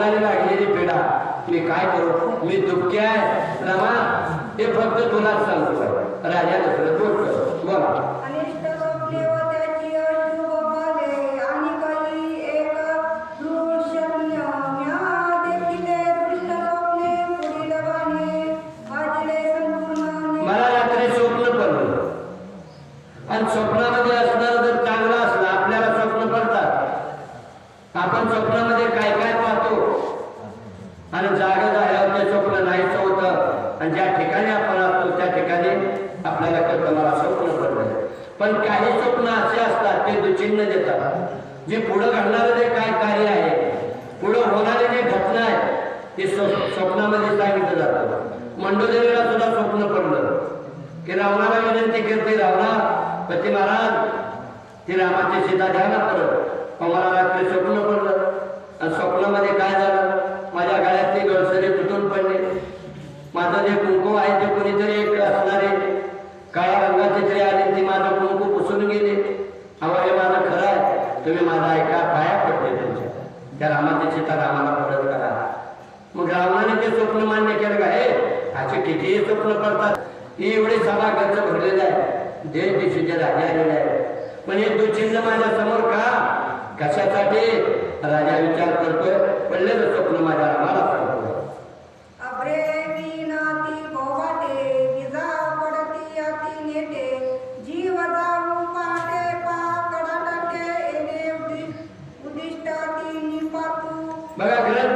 मनाने लागलेली पीडा मी काय करू, मी दुःखी आहे रमा, हे फक्त तुलाच सांगतो. राजा दशरथ बोलतो, बोला. अनिष्ट लोकले व त्याची अशुभ फले आणि काही एक दुष्यज्ञ म्या देखिले दुष्ट लोकले पुढील वाणी वाजिले संपूर्ण. मला रात्री स्वप्न पडलं आणि स्वप्नामध्ये असणार जर चांगलं असलं, आपल्याला स्वप्न पडतात, आपण स्वप्नामध्ये काय काय पाहतो आणि जागा झाल्यावर ते स्वप्न नाहीच होतं आणि ज्या ठिकाणी आपण असतो त्या ठिकाणी आपल्याला कळतं मला स्वप्न पडलं. पण काही स्वप्न असे असतात ते दुचिन्ह देतात, जे पुढं घडणारं जे काय कार्य आहे, पुढं होणारी जी घटना आहे ती स्वप्नामध्ये सांगितलं जातं. मंडोदरीला सुद्धा स्वप्न पडलं की रावणाला विनंती करते, रावणा पती महाराज ती रामाची सीता द्या ना परत. मला रात्री स्वप्न पडलं आणि स्वप्नामध्ये काय झालं, माझ्या गळ्यातली गळसरे तुटून पडले, माझं जे कुंकू आहे ते कोणीतरी एक असणारे काळ्या रंगाचे तरी आले, ती माझं कुंकू पुसून गेले. अहो हे माझं खरं आहे, तुम्ही माझा ऐका, पाया पडते तुमच्या, त्या रामाची सीता रामाला परत करा. मग रावणाने ते स्वप्न मान्य केलं का, हे असे कितीही स्वप्न पडतात. ही एवढी सभा गच्च भरलेलं आहे, देश देशाचे राजा आलेले आहे, पण हे दुचिन्ह माझ्या समोर का, कशासाठी? राजा विचार करतोय, पडलेलं स्वप्न माझ्या रामाला सांगतोय. अब्रे विनाती भोवाटे विजा पडती अति नेटे जीव जाऊ पाटे पाकडा टाके एने उदिष्ट ती निपातू. बघा ग्रंथ